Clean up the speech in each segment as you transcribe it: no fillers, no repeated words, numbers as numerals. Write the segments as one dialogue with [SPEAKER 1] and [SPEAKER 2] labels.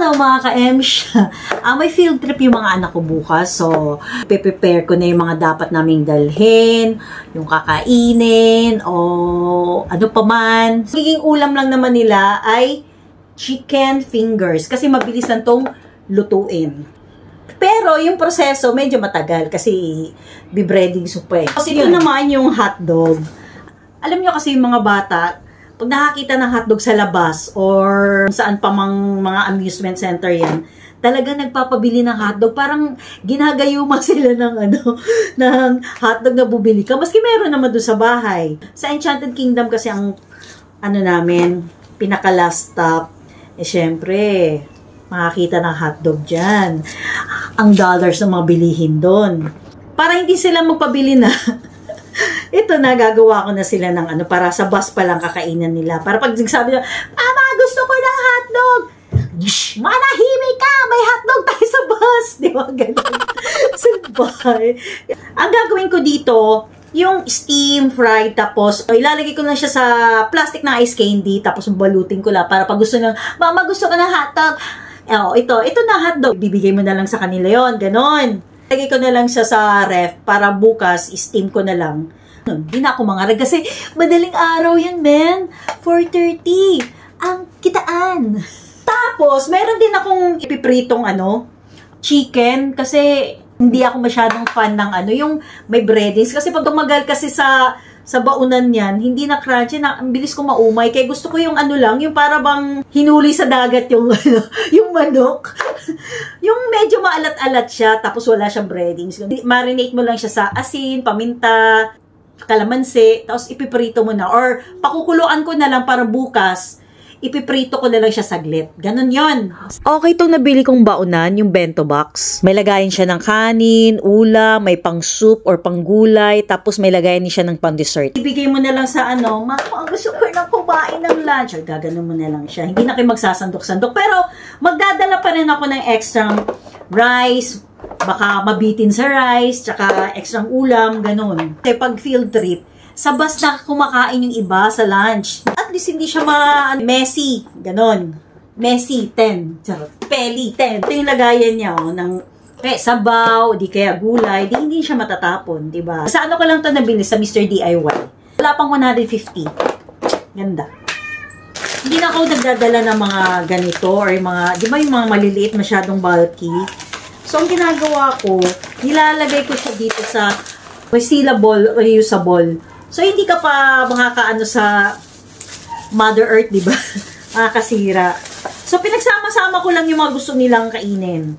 [SPEAKER 1] Hello mga ka-Emsh! May field trip yung mga anak ko bukas. So, prepare ko na yung mga dapat naming dalhin, yung kakainin, o ano pa man. Magiging ulam lang naman nila ay chicken fingers. Kasi mabilis lang tong lutuin. Pero yung proseso medyo matagal kasi bibreading soup eh. Kasi ito naman yung hotdog. Alam nyo kasi yung mga bata, pag nakakita ng hotdog sa labas or saan pa mang mga amusement center yan, talaga nagpapabili ng hotdog. Parang ginagayuma sila ng ng hotdog na bubili ka. Maski meron naman doon sa bahay. Sa Enchanted Kingdom kasi ang namin, pinaka last stop, syempre, makakita ng hotdog dyan. Ang dollars na mabilihin doon. Para hindi sila magpabili na. Ito na, gagawa ko na sila ng para sa bus pa lang kakainan nila. Para pag sabi nila, Mama, gusto ko ng hotdog! Manahimik ka! May hotdog tayo sa bus! Di ba? Ganun. Sabay. Ang gagawin ko dito, yung steam fried, tapos ilalagay ko na siya sa plastic na ice candy, tapos balutin ko lang para pag gusto nang, Mama, gusto ko ng hotdog! Ito na hotdog. Bibigay mo na lang sa kanila yon, ganon. Lagay ko na lang siya sa ref para bukas, steam ko na lang. Hindi na ako mangarag kasi madaling araw yan, men. 4:30. Ang kitaan. Tapos, meron din akong ipipritong chicken kasi hindi ako masyadong fan ng yung may breadings. Kasi pag tumagal kasi sa baunan yan, hindi na crunchy, ang bilis ko maumay. Kaya gusto ko yung lang, yung para bang hinuli sa dagat yung, yung manok. Yung medyo maalat-alat siya, tapos wala siyang breadings. Marinate mo lang siya sa asin, paminta, kalamansi, tapos ipiprito mo na. Or pakukuluan ko na lang para bukas, ipiprito ko na lang siya saglit. Ganon yon. Okay, itong nabili kong baunan, yung bento box. May lagayin siya ng kanin, ulam, may pang soup or pang gulay, tapos may lagayin siya ng pang dessert. Ibigay mo na lang sa Mama, gusto ko na kumain ng lunch. Or gaganon mo na lang siya. Hindi na kayo magsasandok-sandok. Pero magdadala pa rin ako ng extra rice, baka mabitin sa rice, tsaka extra ulam, ganon. Kasi pag field trip, sa bus na kumakain yung iba sa lunch. At least hindi siya messy. Ganon. Messy, 10. Charot. Peli, 10. Ito yung lagayan niya, ng sabaw, di kaya gulay, di hindi siya matatapon, diba? Sa ko lang ito nabili sa Mr. DIY. Wala pang 150. Ganda. Hindi na ako nagdadala ng mga ganito or yung mga, di ba yung mga maliliit masyadong bulky? So, ang ginagawa ko, nilalagay ko siya dito sa resealable, reusable. So, hindi ka pa makakaano sa Mother Earth, di ba? Makakasira. So, pinagsama-sama ko lang yung mga gusto nilang kainin.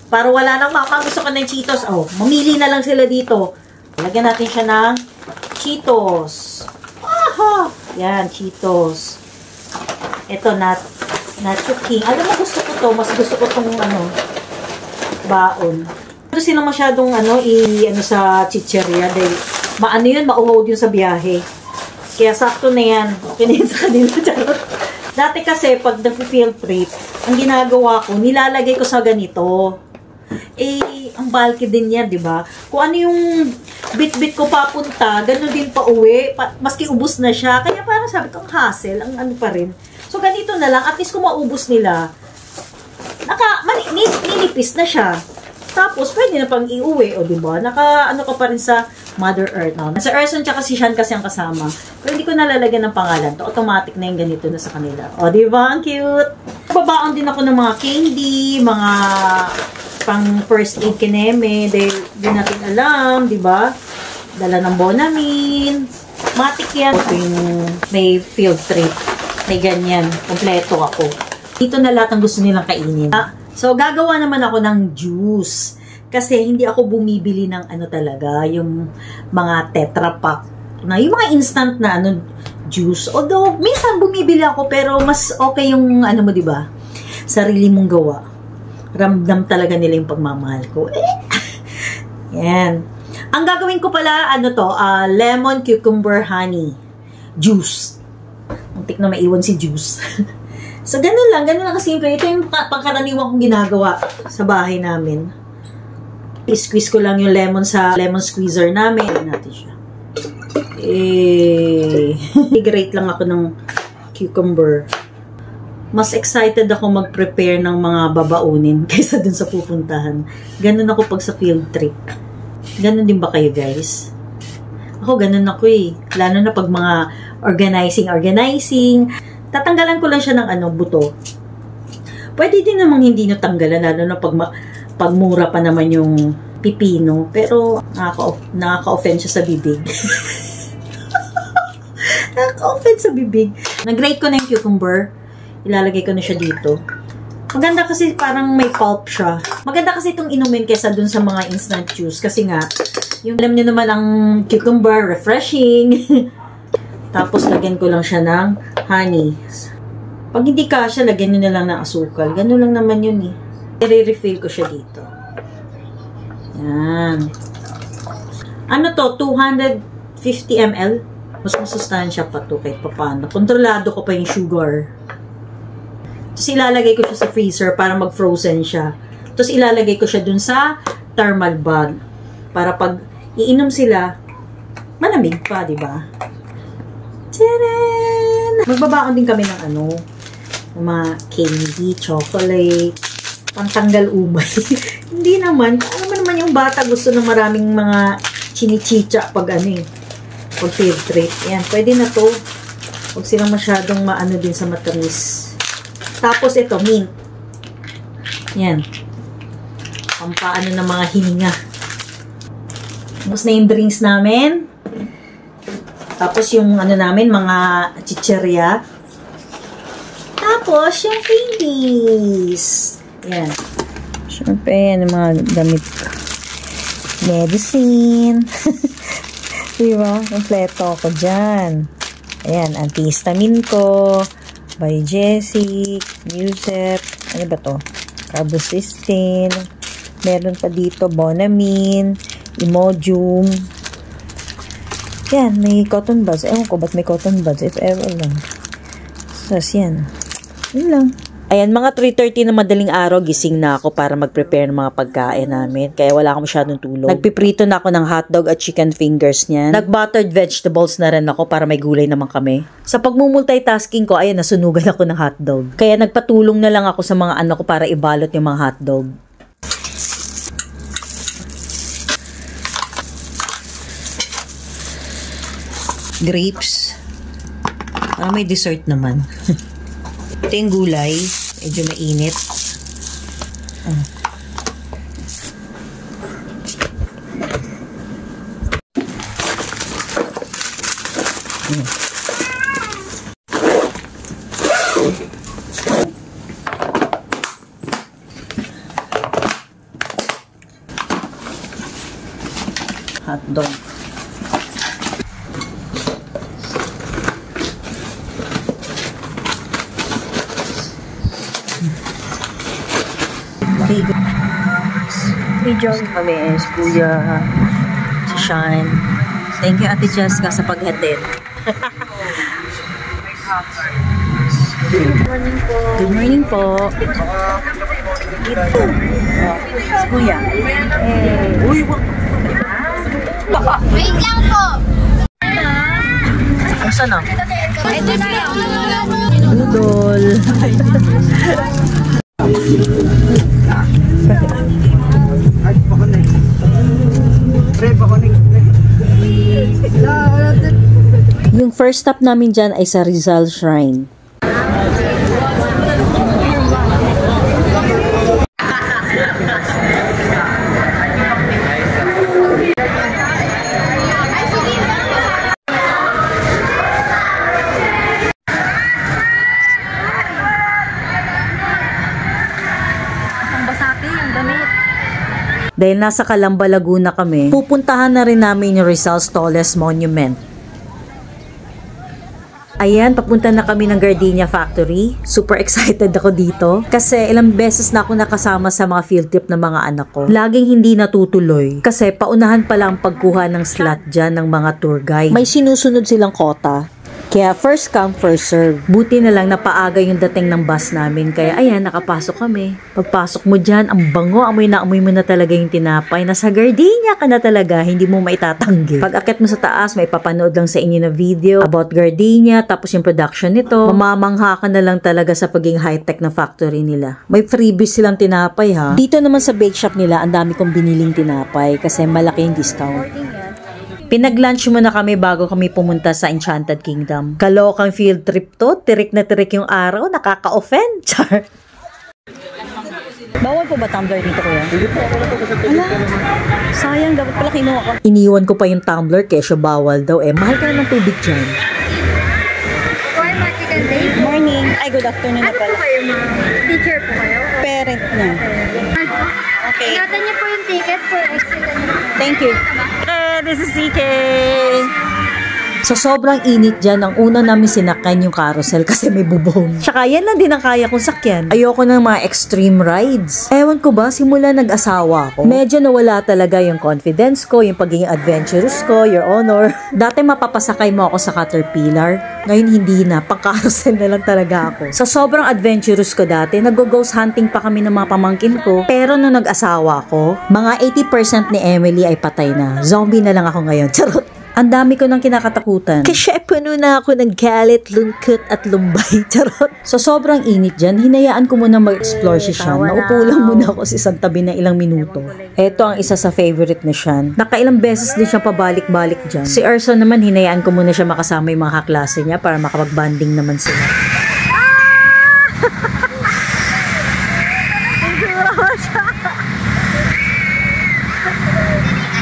[SPEAKER 1] Para wala nang Mama, gusto ko ng Cheetos. Mamili na lang sila dito. Lagyan natin siya ng Cheetos. Aha! Yan, Cheetos. Ito, Nacho King. Alam mo, gusto ko to. Mas gusto ko tong baon. Ito sila masyadong sa chicheria dahil yun, mauhod yun sa biyahe. Kaya sakto na yan. Okay na yun sa kanila. Dati kasi, pag nag-field trip, ang ginagawa ko, nilalagay ko sa ganito. Ang bulky din yan, di ba? Kung ano yung bit-bit ko papunta, gano'n din pa uwi, maski ubos na siya. Kaya parang sabi ko, ang hassle, ang pa rin. So, ganito na lang. At least kung maubos nila, nilipis na siya. Tapos, pwede na pang iuwi, diba? Ka pa rin sa Mother Earth. No? Sa Erson, tsaka si Sean kasi ang kasama. Pero hindi ko nalalagyan ng pangalan. To automatic na yung ganito na sa kanila. Diba? Ang cute! Babaon din ako ng mga candy, mga pang first aid kineme. Dahil di natin alam, diba? Dala ng Bonamine. Matik yan. May field trip. May ganyan. Kompleto ako. Dito na lahat ang gusto nilang kainin. So, gagawa naman ako ng juice. Kasi hindi ako bumibili ng talaga, yung mga Tetra Pak. Yung mga instant na juice. Although, minsan bumibili ako, pero mas okay yung mo, diba? Sarili mong gawa. Ramdam talaga nila yung pagmamahal ko. Yan. Ang gagawin ko pala, lemon cucumber honey juice. Muntik na maiwan si juice. So, ganun lang kasimple. Ito yung pangkaraniwan kong ginagawa sa bahay namin. I-squeeze ko lang yung lemon sa lemon squeezer namin. Ayan natin siya. I-grate lang ako ng cucumber. mas excited ako mag-prepare ng mga babaunin kaysa dun sa pupuntahan. Ganun ako pag sa field trip. Ganun din ba kayo, guys? Ako, ganun ako eh. Lalo na pag mga organizing. Tatanggalan ko lang siya ng buto. Pwede din namang hindi nyo tanggalan, lalo na pag mura pa naman yung pipino. Pero, nakaka-offend siya sa bibig. Nakaka-offend sa bibig. Nag-grate ko na yung cucumber. Ilalagay ko na siya dito. Maganda kasi parang may pulp siya. Maganda kasi itong inumin kesa dun sa mga instant juice. Kasi nga, yung alam nyo naman ang cucumber, refreshing. Tapos, lagyan ko lang siya ng honey. Pag hindi kasya, lagyan nyo na lang ng asukal. Ganun lang naman yun eh. I-refill ko siya dito. Yan. Ano to? 250 ml? Mas masustansya pa to kahit paano. Kontrolado ko pa yung sugar. Tapos ilalagay ko siya sa freezer para mag-frozen siya. Tapos ilalagay ko siya dun sa thermal bag. Para pag iinom sila, malamig pa, di ba? Tcharan! Magbabaon din kami ng mga candy, chocolate, pantanggal umay. Hindi naman. Ano naman yung bata gusto ng maraming mga chinichicha pag pag field trip. Yan, pwede na to. Huwag silang masyadong din sa matamis. Tapos ito, mint. Yan. Pampaano ng mga hininga. Tapos na yung drinks namin. Tapos yung namin, mga chicherya. Tapos yung freebies. Yan. Siyempre, yan yung mga damit. Medicine. Diba? Kompleto ako dyan. Ayan, antihistamine ko. Biogesic, Musep, ano ba to? Carbocysteine, meron pa dito Bonamine, Imodium. Yan, may cotton buds. Ewan ko ba't may cotton buds, if ever lang. Sas yan. Yun lang. Ayan, mga 3:30 na madaling araw, gising na ako para mag-prepare ng mga pagkain namin. Kaya wala akong masyadong tulog. Nagpiprito na ako ng hotdog at chicken fingers niyan. Nag-buttered vegetables na rin ako para may gulay naman kami. Sa pagmumultitasking ko, ayan, nasunugan ako ng hotdog. Kaya nagpatulong na lang ako sa mga anak ko para ibalot yung mga hotdog. Grapes. Para may dessert naman. Ito yung gulay. Medyo mainit. Hotdog. Video kami is Kuya, si Sean. Thank you Ate Jessica sa paghatid. Good morning po. Good morning po. Si Kuya. Uy,
[SPEAKER 2] wait lang po.
[SPEAKER 1] Asa na?
[SPEAKER 2] Ito na lang.
[SPEAKER 1] Udol. Yung first stop namin dyan ay sa Rizal Shrine. Dahil nasa Calamba, Laguna kami, pupuntahan na rin namin yung Rizal's tallest monument. Ayan, papunta na kami ng Gardenia Factory. Super excited ako dito. Kasi ilang beses na ako nakasama sa mga field trip ng mga anak ko. Laging hindi natutuloy. Kasi paunahan pala ang pagkuha ng slot dyan ng mga tour guide. May sinusunod silang kota. Kaya first come, first serve. Buti na lang napaaga yung dating ng bus namin. Kaya ayan, nakapasok kami. Pagpasok mo dyan, ang bango, amoy na amoy mo na talaga yung tinapay. Nasa gardenia ka na talaga, hindi mo maitatanggi. Pag akit mo sa taas, may papanood lang sa inyo na video about gardenia, tapos yung production nito. Mamamangha ka na lang talaga sa pagiging high-tech na factory nila. May freebies silang tinapay ha. Dito naman sa bake shop nila, ang dami kong biniling tinapay kasi malaki yung discount. Pinag-lunch muna kami bago kami pumunta sa Enchanted Kingdom. Kalokang field trip to, tirik na tirik yung araw, nakaka-offend. Char. Bawal po ba tumbler dito kuya? Ala, sayang, dapat pala kinuha ko. Iniwan ko pa yung tumbler kesyo bawal daw eh. Mahal ka na ng tubig dyan. Morning. Ay, good afternoon na pala.
[SPEAKER 2] Ano po kayo, ma'am? Teacher po kayo?
[SPEAKER 1] Parent na. Okay.
[SPEAKER 2] Ingatan niyo po yung ticket for excellent.
[SPEAKER 1] Thank you. Hey, this is CK. Sa sobrang init dyan, ang una namin sinakyan yung carousel kasi may bubong. Tsaka yan lang din ang kaya kong sakyan. Ayoko ng mga extreme rides. Ewan ko ba, simula nag-asawa ako, medyo nawala talaga yung confidence ko, yung pagiging adventurous ko, your honor. Dati mapapasakay mo ako sa Caterpillar. Ngayon hindi na, pang-carousel na lang talaga ako. Sa sobrang adventurous ko dati, nag-ghost hunting pa kami ng mga pamangkin ko. Pero nung nag-asawa ko, mga 80% ni Emily ay patay na. Zombie na lang ako ngayon. Charot! Ang dami ko nang kinakatakutan. Kasi puno na ako ng galit, lungkot at lumbay. Charot. So sobrang init dyan, hinayaan ko muna mag-explore si Sean. Naupo lang muna ako sa isang tabi na ilang minuto. Ito ang isa sa favorite ni Sean. Nakailang beses din siya pabalik-balik dyan. Si Erson naman, hinayaan ko muna siya makasama yung mga kaklase niya para makapag-banding naman sila.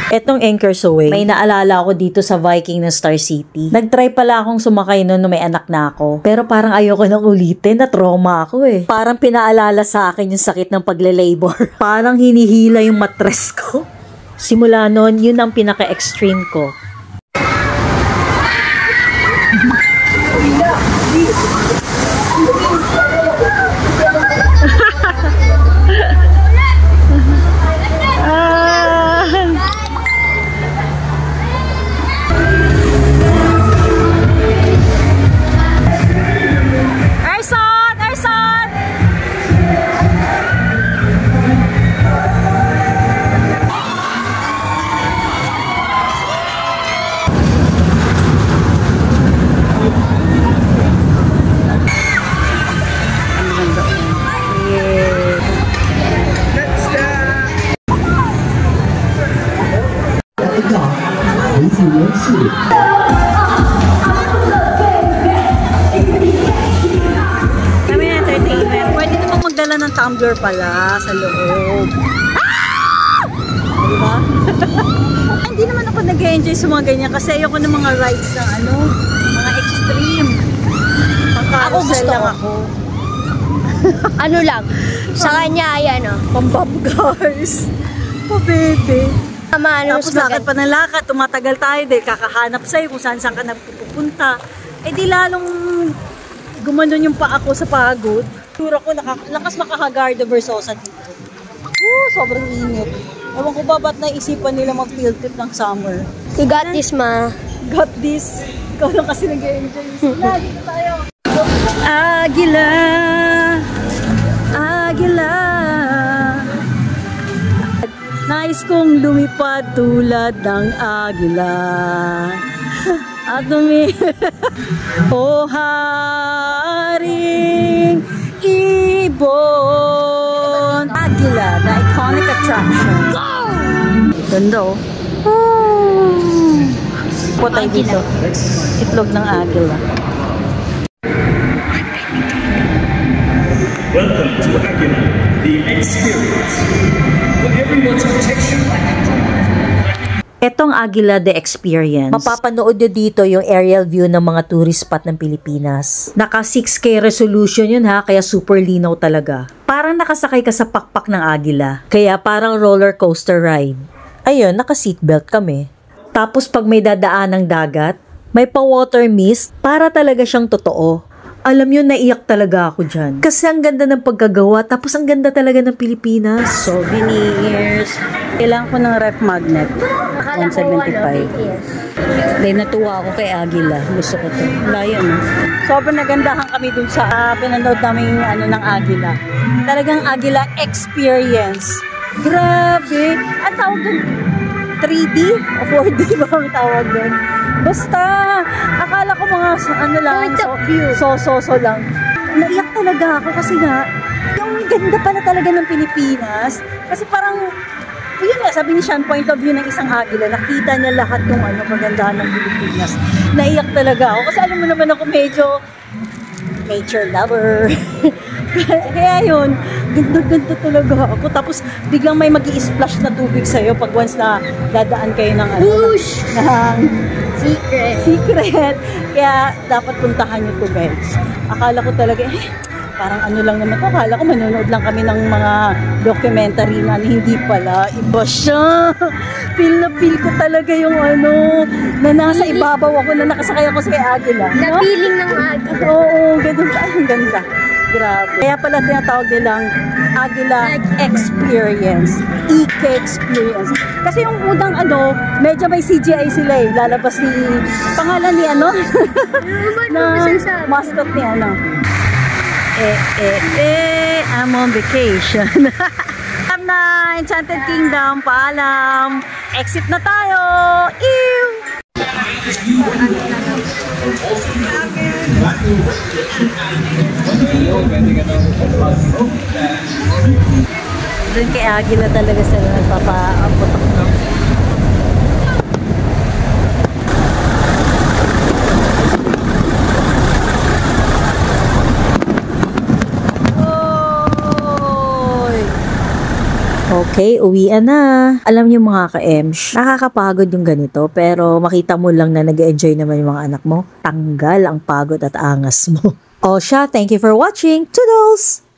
[SPEAKER 1] Etong Anchors Away, may naalala ako dito sa Viking na Star City. Nag-try pala akong sumakay noon nung may anak na ako. Pero parang ayoko nang ulitin, na trauma ako eh. Parang pinaalala sa akin yung sakit ng pagle-labor. Parang hinihila yung matres ko. Simula noon, yun ang pinaka-extreme ko. Kami na entertainment. Pwede namang magdala ng tumbler pala sa loob. Ah! Diba? Hindi naman ako nag-enjoy sa mga ganyan kasi ayoko ng mga rides na mga extreme. Ako gusto lang ako.
[SPEAKER 2] Ano lang, sa kanya ay
[SPEAKER 1] Pambab cars. Pabebe. Tapos lakad pa ng lakad, tumatagal tayo dahil kakahanap sa'yo kung saan ka napupunta. Eh di lalong gumanon yung paa ko sa pagod. Tura ko, lakas makahagarda versosa dito. Sobrang init. Ewan ko ba ba't naisipan nila mag-field trip ng summer?
[SPEAKER 2] You got this, ma.
[SPEAKER 1] Got this. Ikaw lang kasi nag-enjoy. Dito tayo. Agila. Agila. Nais kong lumipad tulad ng agila. At oh haring ibon. Agila, the iconic attraction. Ganda oh. Potay dito. Itlog ng agila.
[SPEAKER 3] Welcome to Agila, the experience. For everyone's protection.
[SPEAKER 1] Etong Agila The Experience. Mapapanood nyo dito yung aerial view ng mga tourist spot ng Pilipinas. Naka 6K resolution yun ha, kaya super linaw talaga. Parang nakasakay ka sa pakpak ng Agila. Kaya parang roller coaster ride. Ayun, naka seatbelt kami. Tapos pag may dadaan ng dagat, may pa-water mist, para talaga siyang totoo. Alam nyo, naiyak talaga ako dyan. Kasi ang ganda ng pagkagawa, tapos ang ganda talaga ng Pilipinas. Souvenirs. Kailangan ko ng ref magnet. 175. Then natuwa ako kay Agila. Gusto ko to. Layan. Sobrang nagandahan kami dun sa pinanood namin ng Agila. Talagang Agila experience. Grabe. Ang tawag dun? 3D o 4D ba ang tawag dun? Basta, akala ko mga lang, so lang. Naiyak talaga ako kasi nga, yung ganda pala talaga ng Pilipinas. Kasi parang, yun nga, sabi ni Sean, point of view ng isang Agila, nakita niya lahat ng kagandahan ng Pilipinas. Naiyak talaga ako. Kasi alam mo naman ako medyo nature lover. Kaya yun, ganda talaga ako. Tapos biglang may mag-i-splash na tubig sa'yo pag once na dadaan kayo ng secret. Kaya dapat puntahan nyo to, guys. Akala ko talaga, parang lang naman to. Akala ko manonood lang kami ng mga documentary na hindi pala. Iba siya. Feel na feel ko talaga yung na nasa ibabaw ako na nakasakay ako sa Agila.
[SPEAKER 2] Na-feeling ng Agila.
[SPEAKER 1] Oo, ganun. Ay, ang ganda. Grabe. Kaya pala tinatawag nilang Agila Experience. Experience. Kasi yung unang medyo may CGI sila lalabas ni, pangalan ni na mascot ni I'm on vacation. Alam na, Enchanted Kingdom, paalam. Exit na tayo. Ew! Doon kay Agila talaga sila nagpapaputok. Okay, uwian na. Alam niyo mga ka-Ems, nakakapagod yung ganito pero makita mo lang na nag-enjoy naman yung mga anak mo. Tanggal ang pagod at angas mo. O siya, thank you for watching. Toodles!